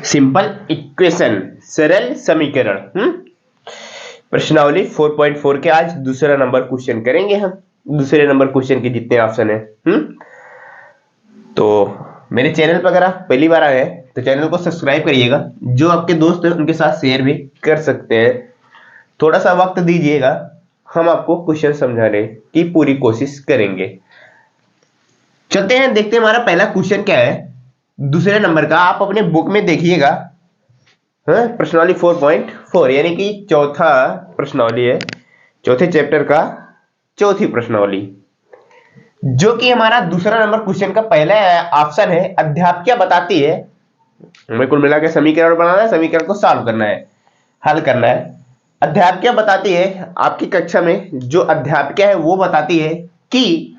Simple equation, सरल समीकरण। प्रश्नावली 4.4 के आज दूसरा नंबर क्वेश्चन करेंगे हम। दूसरे नंबर क्वेश्चन के जितने ऑप्शन है। तो मेरे चैनल पर अगर आप पहली बार आए हैं तो चैनल को सब्सक्राइब करिएगा। जो आपके दोस्त हैं उनके साथ शेयर भी कर सकते हैं। थोड़ा सा वक्त दीजिएगा, हम आपको क्वेश्चन समझाने की पूरी कोशिश करेंगे। चलते हैं, देखते हैं हमारा पहला क्वेश्चन क्या है दूसरे नंबर का। आप अपने बुक में देखिएगा, प्रश्नावली 4.4 यानी कि चौथा प्रश्नावली है, चौथे चैप्टर का चौथी प्रश्नावली, जो कि हमारा दूसरा नंबर क्वेश्चन का पहला ऑप्शन है। अध्यापिका बताती है, हमें कुल मिला के समीकरण बनाना है, समीकरण को सॉल्व करना है, हल करना है। अध्यापिका बताती है, आपकी कक्षा में जो अध्यापिका है वो बताती है कि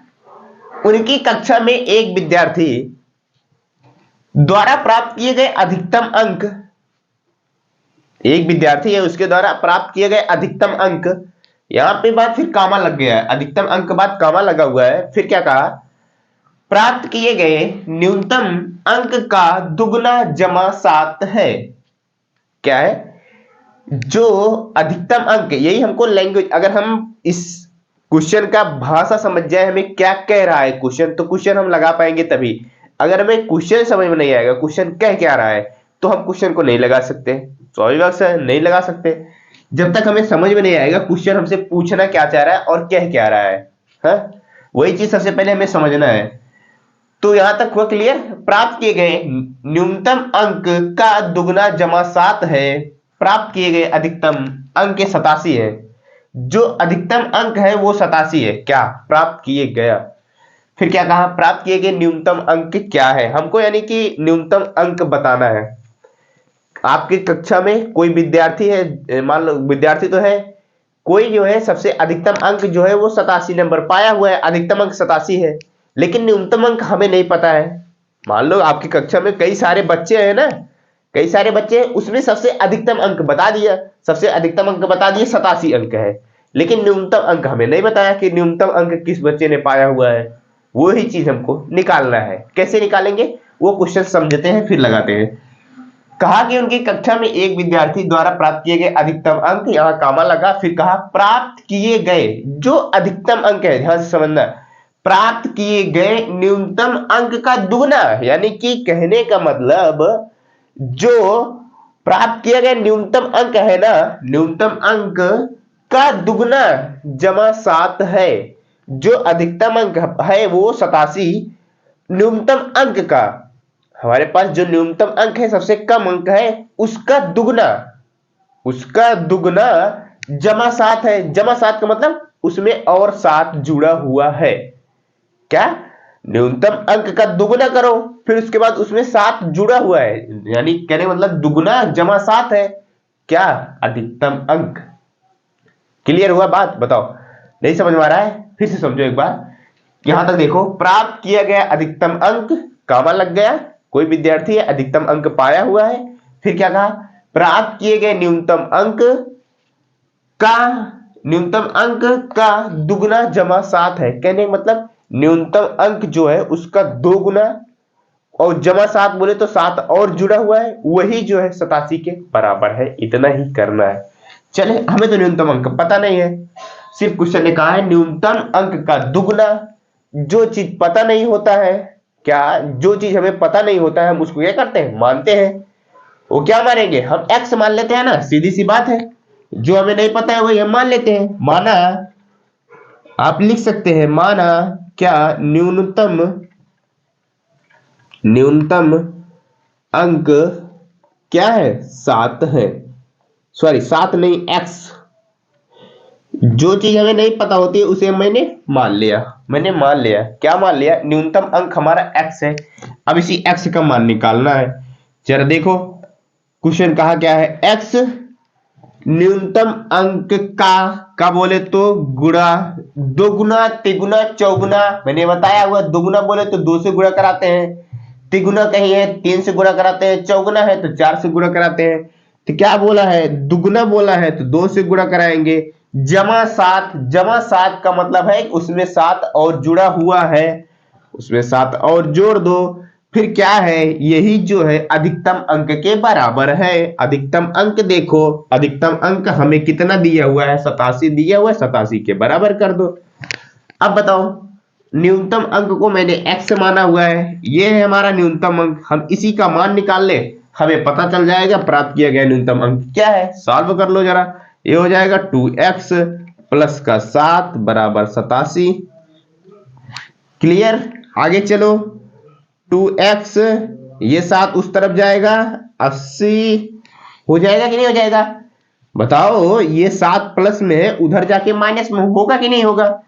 उनकी कक्षा में एक विद्यार्थी द्वारा प्राप्त किए गए अधिकतम अंक, एक विद्यार्थी है उसके द्वारा प्राप्त किए गए अधिकतम अंक, यहां पे बात फिर कामा लग गया है, अधिकतम अंक बाद कामा लगा हुआ है। फिर क्या कहा, प्राप्त किए गए न्यूनतम अंक का दुगना जमा 7 है। क्या है, जो अधिकतम अंक, यही हमको लैंग्वेज, अगर हम इस क्वेश्चन का भाषा समझ जाए हमें क्या कह रहा है क्वेश्चन, तो क्वेश्चन हम लगा पाएंगे तभी। अगर हमें क्वेश्चन समझ में नहीं आएगा क्वेश्चन कह क्या रहा है, तो हम क्वेश्चन को नहीं लगा सकते। स्वाभाविक बात है, नहीं लगा सकते जब तक हमें समझ में नहीं आएगा क्वेश्चन हमसे पूछना क्या चाह रहा है और कह क्या रहा है। वही चीज सबसे पहले हमें समझना है। तो यहां तक हुआ क्लियर। प्राप्त किए गए न्यूनतम अंक का दुगना जमा 7 है। प्राप्त किए गए अधिकतम अंक 87 है। जो अधिकतम अंक है वो 87 है। क्या प्राप्त किए गया, फिर क्या कहा, प्राप्त किए गए न्यूनतम अंक क्या है, हमको यानी कि न्यूनतम अंक बताना है। आपकी कक्षा में कोई विद्यार्थी है, मान लो विद्यार्थी तो है, कोई जो है सबसे अधिकतम अंक जो है वो 87 नंबर पाया हुआ है, अधिकतम अंक 87 है, लेकिन न्यूनतम अंक हमें नहीं पता है। मान लो आपकी कक्षा में कई सारे बच्चे हैं ना, कई सारे बच्चे, उसमें सबसे अधिकतम अंक बता दिया, सबसे अधिकतम अंक बता दिए 87 अंक है, लेकिन न्यूनतम अंक हमें नहीं बताया कि न्यूनतम अंक किस बच्चे ने पाया हुआ है। वो ही चीज हमको निकालना है। कैसे निकालेंगे वो क्वेश्चन समझते हैं फिर लगाते हैं। कहा कि उनकी कक्षा में एक विद्यार्थी द्वारा प्राप्त किए गए अधिकतम अंक, यहां कामा लगा, फिर कहा प्राप्त किए गए जो अधिकतम अंक है, ध्यान से समझना, प्राप्त किए गए न्यूनतम अंक का दुगना, यानी कि कहने का मतलब जो प्राप्त किया गया न्यूनतम अंक है ना, न्यूनतम अंक का दुगना जमा 7 है। जो अधिकतम अंक है वो 87, न्यूनतम अंक का, हमारे पास जो न्यूनतम अंक है सबसे कम अंक है उसका दुगना, उसका दुगना जमा 7 है। जमा 7 का मतलब उसमें और 7 जुड़ा हुआ है। क्या, न्यूनतम अंक का दुगना करो फिर उसके बाद उसमें 7 जुड़ा हुआ है, यानी कहने मतलब दुगना जमा 7 है क्या, अधिकतम अंक। क्लियर हुआ बात, बताओ नहीं समझ में आ रहा है, फिर से समझो एक बार। यहां तक देखो, प्राप्त किया गया अधिकतम अंक, कामा लग गया, कोई विद्यार्थी है अधिकतम अंक पाया हुआ है, फिर क्या कहा, प्राप्त किए गए न्यूनतम अंक का, न्यूनतम अंक का दुगना जमा 7 है। कहने का मतलब न्यूनतम अंक जो है उसका 2 गुना, और जमा 7 बोले तो 7 और जुड़ा हुआ है, वही जो है 87 के बराबर है। इतना ही करना है। चले, हमें तो न्यूनतम अंक पता नहीं है, सिर्फ क्वेश्चन ने कहा है न्यूनतम अंक का दुगना। जो चीज पता नहीं होता है, क्या, जो चीज हमें पता नहीं होता है हम उसको क्या करते हैं, मानते हैं। वो क्या मानेंगे, हम x मान लेते हैं ना, सीधी सी बात है। जो हमें नहीं पता है वही हम मान लेते हैं। माना, आप लिख सकते हैं माना क्या, न्यूनतम अंक क्या है, 7 है। सॉरी 7 नहीं, x। जो चीज हमें नहीं पता होती है उसे मैंने मान लिया, क्या मान लिया, न्यूनतम अंक हमारा x है। अब इसी x का मान निकालना है। जरा देखो क्वेश्चन कहा क्या है, x न्यूनतम अंक का बोले तो गुणा, दोगुना तिगुना चौगुना, मैंने बताया हुआ, दोगुना बोले तो 2 से गुणा कराते हैं, तिगुना कहीं है 3 से गुणा कराते हैं, चौगुना है तो 4 से गुणा कराते हैं। तो क्या बोला है, दुगुना बोला है तो 2 से गुणा कराएंगे। जमा 7, जमा 7 का मतलब है उसमें 7 और जुड़ा हुआ है, उसमें 7 और जोड़ दो फिर क्या है, यही जो है अधिकतम अंक के बराबर है। अधिकतम अंक देखो, अधिकतम अंक हमें कितना दिया हुआ है, 87 दिया हुआ है, 87 के बराबर कर दो। अब बताओ, न्यूनतम अंक को मैंने x माना हुआ है, ये है हमारा न्यूनतम अंक, हम इसी का मान निकाल ले, हमें पता चल जाएगा प्राप्त किया गया न्यूनतम अंक क्या है। सॉल्व कर लो जरा, ये हो जाएगा 2x प्लस का 7 बराबर 87। क्लियर, आगे चलो, 2x, ये 7 उस तरफ जाएगा, 80 हो जाएगा कि नहीं हो जाएगा, बताओ। ये 7 प्लस में है, उधर जाके माइनस में होगा कि नहीं होगा,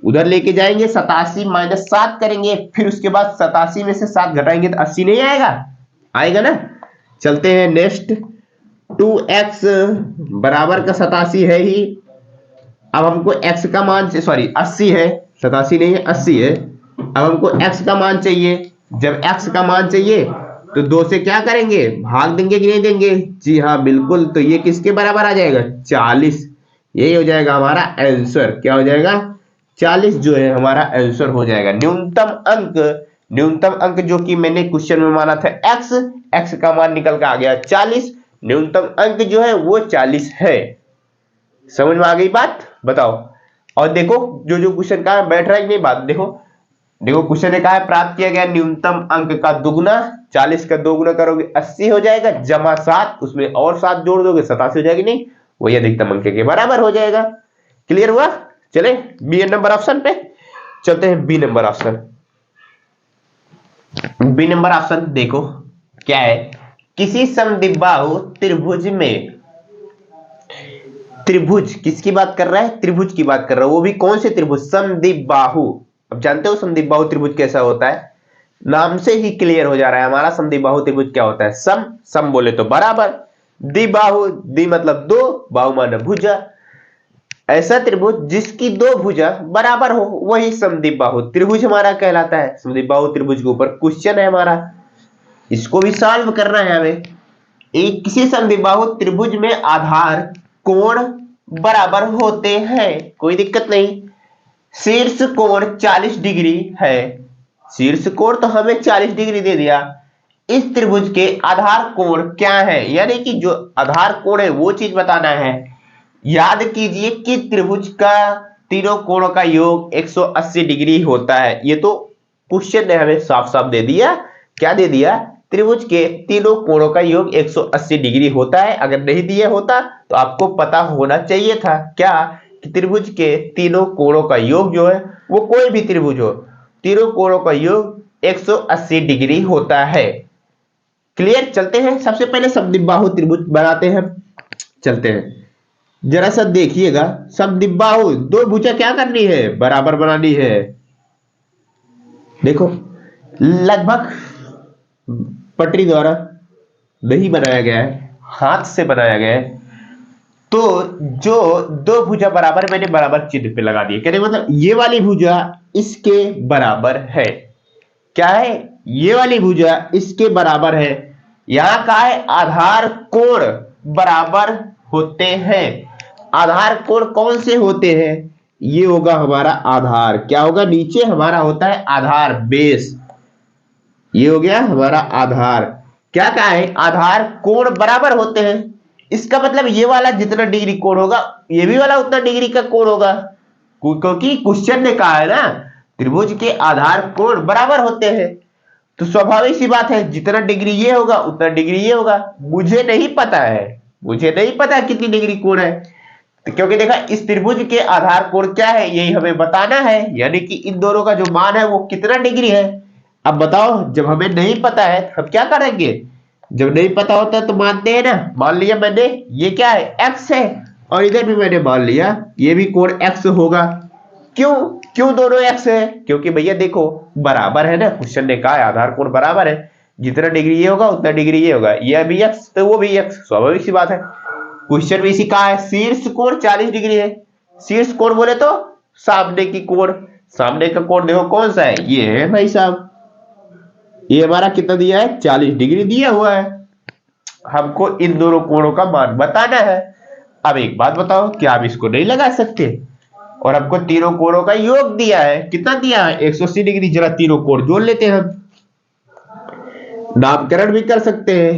उधर लेके जाएंगे, 87 माइनस 7 करेंगे, फिर उसके बाद 87 में से 7 घटाएंगे तो 80 नहीं आएगा, आएगा ना। चलते हैं नेक्स्ट, 2x बराबर का 87 है ही। अब हमको x का मान, सॉरी 80 है, 87 नहीं है 80 है। अब हमको x का मान चाहिए, जब x का मान चाहिए तो 2 से क्या करेंगे, भाग देंगे कि नहीं देंगे, जी हाँ बिल्कुल। तो ये किसके बराबर आ जाएगा, 40। यही हो जाएगा हमारा आंसर, क्या हो जाएगा, 40 जो है हमारा आंसर हो जाएगा। न्यूनतम अंक जो कि मैंने क्वेश्चन में माना था x का मान निकल के आ गया 40, न्यूनतम अंक जो है वो 40 है। समझ में आ गई बात, बताओ। और देखो जो जो क्वेश्चन कहा बैठ रहा है कि नहीं, बात देखो। देखो क्वेश्चन ने कहा है प्राप्त किया गया न्यूनतम अंक का दुगुना, 40 का दोगुना करोगे 80 हो जाएगा, जमा 7, उसमें और 7 जोड़ दोगे 87 हो जाएगी, नहीं वही अधिकतम अंक के बराबर हो जाएगा। क्लियर हुआ, चले बी नंबर ऑप्शन पे चलते हैं। B number option, B number option देखो क्या है, किसी समद्विबाहु त्रिभुज में, त्रिभुज किसकी बात कर रहा है, त्रिभुज की बात कर रहा है, वो भी कौन से त्रिभुज, समद्विबाहु। अब जानते हो समद्विबाहु त्रिभुज कैसा होता है, नाम से ही क्लियर हो जा रहा है हमारा समद्विबाहु त्रिभुज क्या होता है। सम बोले तो बराबर, द्विबाहु, द्वि मतलब दो, बाहु माने भुजा, ऐसा त्रिभुज जिसकी दो भुजा बराबर हो वही समद्विबाहु त्रिभुज हमारा कहलाता है। समद्विबाहु त्रिभुज के ऊपर क्वेश्चन है हमारा, इसको भी सॉल्व करना है हमें। एक किसी समद्विबाहु त्रिभुज में आधार कोण बराबर होते हैं, कोई दिक्कत नहीं। शीर्ष कोण 40 डिग्री है, शीर्ष कोण तो हमें 40 डिग्री दे दिया। इस त्रिभुज के आधार कोण क्या है, यानी कि जो आधार कोण है वो चीज बताना है। याद कीजिए कि त्रिभुज का तीनों कोणों का योग 180 डिग्री होता है। ये तो क्वेश्चन ने हमें साफ साफ दे दिया, क्या दे दिया, त्रिभुज के तीनों कोणों का योग 180 डिग्री होता है। अगर नहीं दिया होता तो आपको पता होना चाहिए था क्या, कि त्रिभुज के तीनों कोणों का योग जो है वो कोई भी त्रिभुज हो, तीनों कोणों का योग 180 डिग्री होता है। क्लियर, चलते हैं सबसे पहले समद्विबाहु त्रिभुज बनाते हैं। चलते हैं, जरा सा देखिएगा, समद्विबाहु दो भुजा क्या करनी है, बराबर बनानी है। देखो लगभग पटरी द्वारा नहीं बनाया गया है, हाथ से बनाया गया है। तो जो दो भुजा बराबर, मैंने बराबर चिन्ह पे लगा दिए, कहने मतलब ये वाली भुजा इसके बराबर है, क्या है, ये वाली भुजा इसके बराबर है। यहां का है आधार कोण बराबर होते हैं। आधार कोण कौन से होते हैं, ये होगा हमारा आधार, क्या होगा, नीचे हमारा होता है आधार बेस, ये हो गया हमारा आधार। क्या कहा है, आधार कोण बराबर होते हैं, इसका मतलब ये वाला जितना डिग्री कोण होगा ये भी वाला उतना डिग्री का कोण होगा, क्योंकि क्वेश्चन ने कहा है ना त्रिभुज के आधार कोण बराबर होते हैं। तो स्वाभाविक सी बात है, जितना डिग्री ये होगा उतना डिग्री ये होगा। मुझे नहीं पता है, मुझे नहीं पता कितनी डिग्री कोण है, तो क्योंकि देखा इस त्रिभुज के आधार कोण क्या है यही हमें बताना है, यानी कि इन दोनों का जो मान है वो कितना डिग्री है। अब बताओ, जब हमें नहीं पता है हम क्या करेंगे, जब नहीं पता होता तो मानते हैं ना। मान लिया मैंने ये क्या है, x है, और इधर भी मैंने मान लिया ये भी कोण x होगा। क्यों क्यों दोनों x है, क्योंकि भैया देखो बराबर है ना, क्वेश्चन ने कहा है आधार कोण बराबर है, जितना डिग्री ये होगा उतना डिग्री ये होगा, ये भी x तो वो भी x, स्वाभाविक सी बात है। क्वेश्चन भी इसी कहा है शीर्ष कोण 40 डिग्री है, शीर्ष कोण बोले तो सामने की कोण, सामने का कोण देखो कौन सा है, ये है भाई साहब, ये हमारा कितना दिया है, 40 डिग्री दिया हुआ है। हमको इन दोनों कोणों का मान बताना है। अब एक बात बताओ, क्या आप इसको नहीं लगा सकते, और हमको तीनों कोणों का योग दिया है, कितना दिया है, 180 डिग्री, जरा तीनों कोण जोड़ लेते हैं हम। नामकरण भी कर सकते हैं,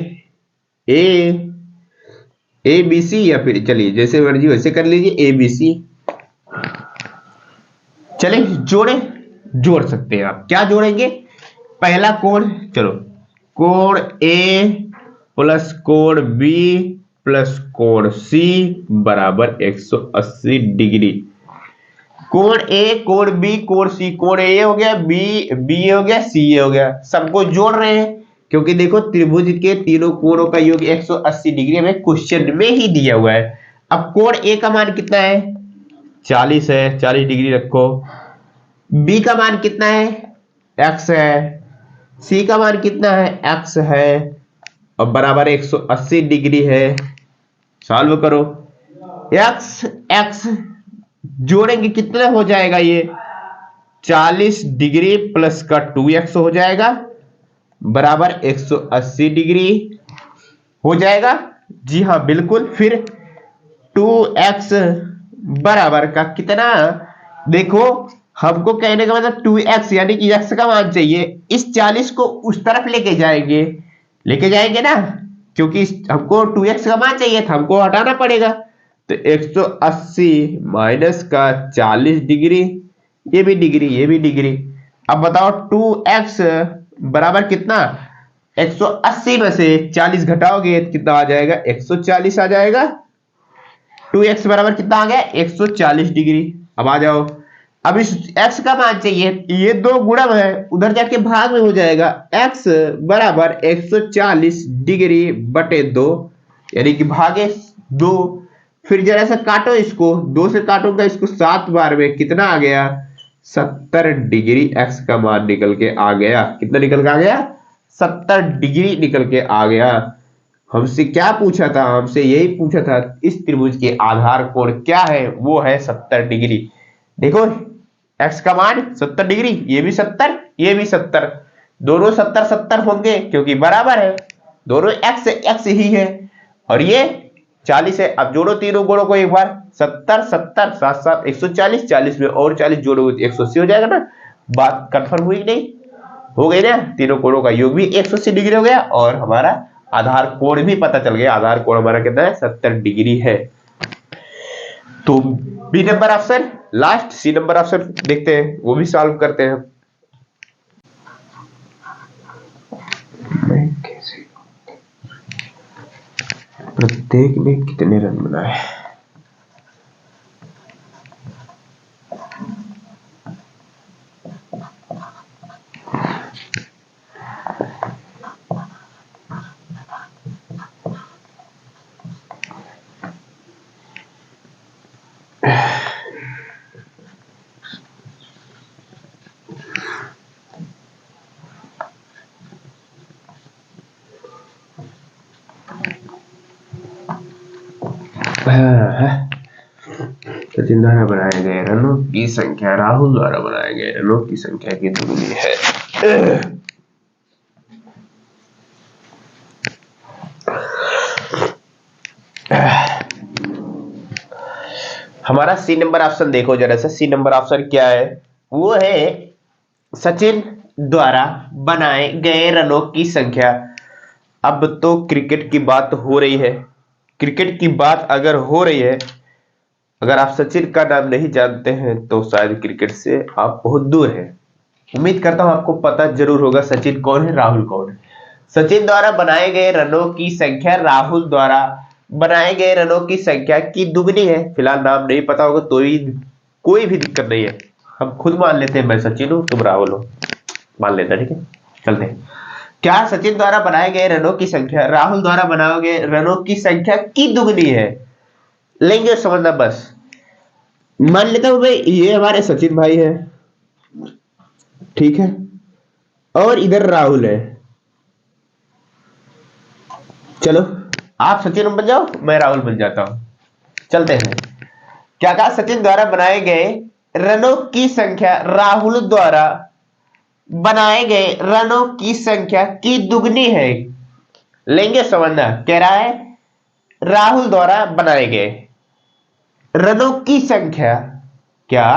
ए बी सी, या फिर चलिए जैसे मर्जी वैसे कर लीजिए, ए बी सी। चलिए जोड़ सकते हैं आप। क्या जोड़ेंगे? पहला कोण, चलो, कोण ए प्लस कोण बी प्लस कोण सी बराबर 180 डिग्री। कोण ए, कोण बी, कोण सी, कोण ए हो गया, बी हो गया, सी हो गया, सबको जोड़ रहे हैं क्योंकि देखो त्रिभुज के तीनों कोणों का योग 180 डिग्री हमें क्वेश्चन में ही दिया हुआ है। अब कोण ए का मान कितना है? 40 है, 40 डिग्री रखो। बी का मान कितना है? x है। सी का मान कितना है? x है, और बराबर 180 डिग्री है। सॉल्व करो। x x जोड़ेंगे कितना हो जाएगा? ये 40 डिग्री प्लस का 2x हो जाएगा बराबर 180 डिग्री हो जाएगा। जी हाँ बिल्कुल। फिर 2x बराबर का कितना? देखो हमको कहने का मतलब 2x यानी कि x का मान चाहिए। इस 40 को उस तरफ लेके जाएंगे ना, क्योंकि हमको 2x का मान चाहिए था, हमको हटाना पड़ेगा। तो 180 माइनस का 40 डिग्री, ये भी डिग्री, ये भी डिग्री। अब बताओ 2x बराबर कितना? 180 में से 40 घटाओगे तो कितना आ जाएगा? 140 आ जाएगा। 2x बराबर कितना आ गया? 140 डिग्री। अब आ जाओ, अब इस x का मान चाहिए, ये दो गुणम है, उधर जाके भाग में हो जाएगा। x बराबर 140 डिग्री बटे 2, यानी कि भागे 2। फिर जरा सा काटो इसको, 2 से काटूंगा इसको 7 बार में, कितना आ गया? 70 डिग्री x का मान निकल के आ गया। कितना निकल के आ गया? 70 डिग्री निकल के आ गया। हमसे क्या पूछा था? हमसे यही पूछा था इस त्रिभुज के आधार कोण क्या है? वो है 70 डिग्री। देखो x का मान 70 डिग्री, ये भी 70, ये भी 70, दोनों 70 70 होंगे क्योंकि बराबर है, दोनों x x ही है, और ये 40 है। अब जोड़ो तीनों कोणों को एक बार, 70 70 7 7 140, 40 में और 40 जोड़ोगे तो 180 हो जाएगा ना। बात कंफर्म हुई नहीं? हो गई ना? तीनों कोणों का योग भी 180 डिग्री हो गया, और हमारा आधार कोण भी पता चल गया। आधार कोण हमारा कितना है? 70 डिग्री है। तो B number option last. C number option देखते हैं, वो भी सॉल्व करते हैं। प्रत्येक ने कितने रन बनाए? सचिन द्वारा बनाए गए रनों की संख्या राहुल द्वारा बनाए गए रनों की संख्या की दुगनी है। हमारा सी नंबर ऑप्शन देखो जरा सा। सी नंबर ऑप्शन क्या है? वो है सचिन द्वारा बनाए गए रनों की संख्या। अब तो क्रिकेट की बात हो रही है, क्रिकेट की बात अगर हो रही है, अगर आप सचिन का नाम नहीं जानते हैं तो शायद क्रिकेट से आप बहुत दूर हैं। उम्मीद करता हूं आपको पता जरूर होगा सचिन कौन है, राहुल कौन है। सचिन द्वारा बनाए गए रनों की संख्या राहुल द्वारा बनाए गए रनों की संख्या की दुगनी है। फिलहाल नाम नहीं पता होगा तो कोई भी दिक्कत नहीं है, हम खुद मान लेते हैं मैं सचिन हूं तुम राहुल हो, मान लेते हैं। ठीक है, चलते हैं। क्या सचिन द्वारा बनाए गए रनों की संख्या राहुल द्वारा बनाए गए रनों की संख्या की दुगनी है? लेंगे समझना बस। मान लेता हूं भाई ये हमारे सचिन भाई है, ठीक है, और इधर राहुल है। चलो आप सचिन बन जाओ, मैं राहुल बन जाता हूं। चलते हैं। क्या कहा? सचिन द्वारा बनाए गए रनों की संख्या राहुल द्वारा बनाए गए रनों की संख्या की दुगनी है। लेंगे समझना, कह रहा है राहुल द्वारा बनाए गए रनों की संख्या, क्या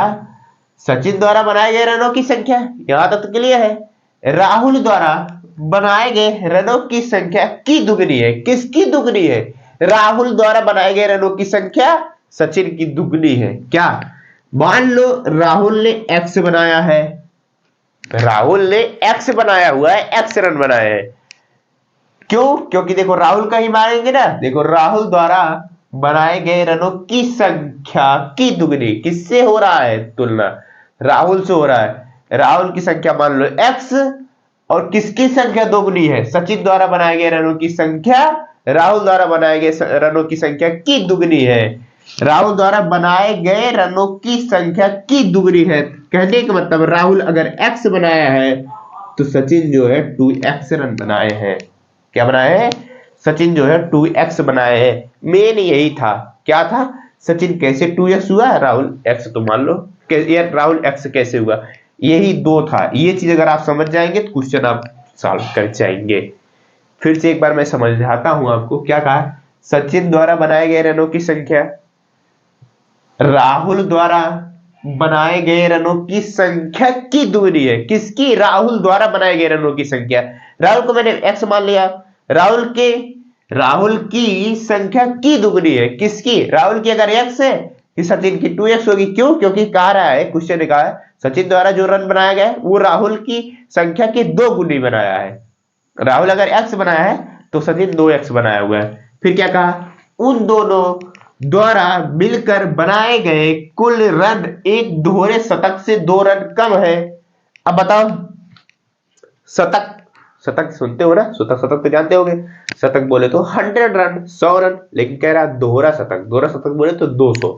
सचिन द्वारा बनाए गए रनों की संख्या, यहां तक तो क्लियर है। राहुल द्वारा बनाए गए रनों की संख्या की दुगनी है। किसकी दुगनी है? राहुल द्वारा बनाए गए रनों की संख्या सचिन की दुगनी है। क्या? मान लो राहुल ने एक्स बनाया है, राहुल ने एक्स बनाया हुआ है, एक्स रन बनाए हैं। क्यों? क्योंकि देखो राहुल का ही मारेंगे ना। देखो राहुल द्वारा बनाए गए रनों की संख्या की दुगनी किससे हो रहा है तुलना? राहुल से हो रहा है। राहुल की संख्या मान लो एक्स और किसकी संख्या दोगुनी है? सचिन द्वारा बनाए गए रनों की संख्या राहुल द्वारा बनाए गए रनों की संख्या की दुगनी है। राहुल द्वारा बनाए गए रनों की संख्या की दुगनी है। कहने का मतलब राहुल अगर एक्स बनाया है तो सचिन जो है 2x रन बनाए हैं। क्या बनाए हैं? सचिन जो है 2x बनाए हैं। मेन यही था। क्या था? सचिन कैसे 2x हुआ, राहुल x तो मान लो यार राहुल x कैसे हुआ, यही दो था। ये चीज अगर आप समझ जाएंगे तो क्वेश्चन आप सॉल्व कर जाएंगे। फिर से एक बार मैं समझाता हूं आपको। क्या कहा? सचिन द्वारा बनाए गए रनों की संख्या राहुल द्वारा बनाए गए रनों की संख्या की दुगनी है। किसकी? राहुल द्वारा बनाए गए रनों की संख्या। राहुल को मैंने एक्स मान लिया। राहुल की संख्या की दुगनी है। किसकी? राहुल की अगर एक्स है कि सचिन की 2x होगी। क्यों? क्योंकि कह रहा है, क्वेश्चन ने कहा है सचिन द्वारा जो रन बनाया गया है वो राहुल की संख्या की 2 गुनी बनाया है। राहुल अगर एक्स बनाया है तो सचिन 2x बनाया हुआ है। फिर क्या कहा? उन दोनों द्वारा मिलकर बनाए गए कुल रन एक दोहरे शतक से 2 रन कम है। अब बताओ, शतक, शतक सुनते हो ना? शतक, शतक तो जानते होगे। शतक बोले तो 100 रन, 100 रन, लेकिन कह रहा दोहरा शतक, दोहरा शतक बोले तो 200।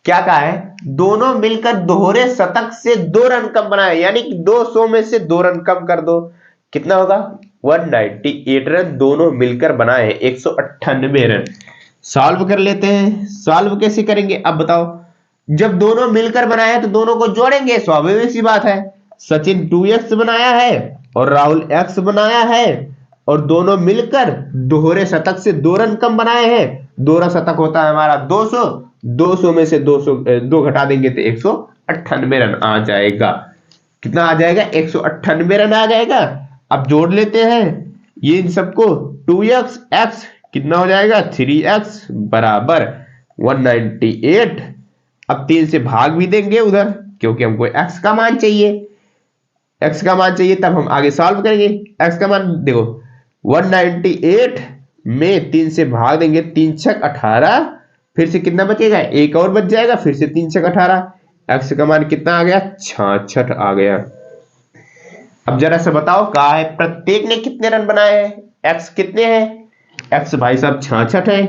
क्या कहा है? दोनों मिलकर दोहरे शतक से 2 रन कम बनाए, यानी कि 200 में से 2 रन कम कर दो, कितना होगा? 198 रन दोनों मिलकर बनाए, 198 रन। सॉल्व कर लेते हैं। सॉल्व कैसे करेंगे अब बताओ? जब दोनों मिलकर बनाए हैं तो दोनों को जोड़ेंगे, स्वाभाविक सी बात है। सचिन 2x बनाया है और राहुल x बनाया है और दोनों मिलकर दोहरे शतक से 2 रन कम बनाए हैं। दोहरा शतक होता है हमारा 200, 200 में से 2 घटा देंगे तो 198 रन आ जाएगा। कितना आ जाएगा? 198 रन आ जाएगा। अब जोड़ लेते हैं ये इन सबको। 2x x कितना हो जाएगा? 3x बराबर 198। अब 3 से भाग भी देंगे उधर, क्योंकि हमको x का मान चाहिए। x का मान चाहिए तब हम आगे सॉल्व करेंगे। x का मान देखो 198 में 3 से भाग देंगे, 3 छक 18, फिर से कितना बचेगा? एक और बच जाएगा, फिर से 3 छक 18। x का मान कितना आ गया? 66 आ गया। अब जरा से बताओ, कहा है प्रत्येक ने कितने रन बनाए हैं? x कितने हैं? x भाई साहब 66 है।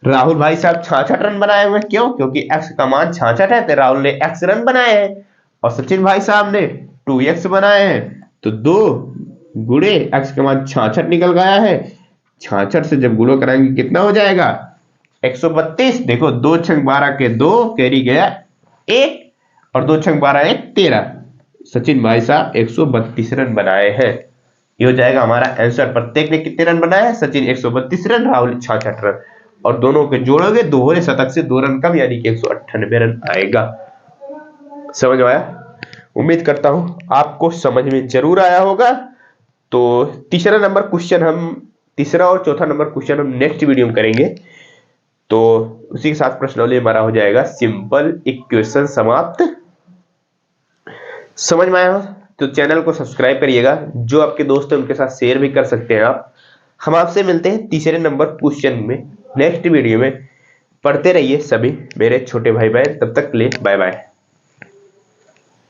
राहुल भाई साहब 66 रन बनाए हुए। क्यों? क्योंकि x का मान 66 है तो राहुल ने x रन बनाए हैं और सचिन भाई साहब ने 2x बनाए हैं, तो 2 गुणे x का मान 66 निकल गया है। 66 से जब गुणा कराएंगे कितना हो जाएगा? 132। देखो 2 छंग 12 के 2 कैरी गया 1 और 2 छंग 12 1 13। सचिन भाई साहब 132 रन बनाए हैं। ये हो जाएगा हमारा आंसर। प्रत्येक ने कितने रन बनाए हैं? सचिन 132 रन, राहुल 66 रन, और दोनों के जोड़ोगे दोहरे शतक से 2 रन कम, यानी कि 198 रन आएगा। समझ में आया? उम्मीद करता हूं आपको समझ में जरूर आया होगा। तो तीसरा और चौथा नंबर क्वेश्चन हम नेक्स्ट वीडियो में करेंगे। तो उसी के साथ प्रश्नावली हमारा हो जाएगा सिंपल इक्वेशन समाप्त। समझ में आया? तो चैनल को सब्सक्राइब करिएगा। जो आपके दोस्त हैं उनके साथ शेयर भी कर सकते हैं आप। हम आपसे मिलते हैं तीसरे नंबर क्वेश्चन में नेक्स्ट वीडियो में। पढ़ते रहिए सभी मेरे छोटे भाई बहन। तब तक के लिए बाय बाय।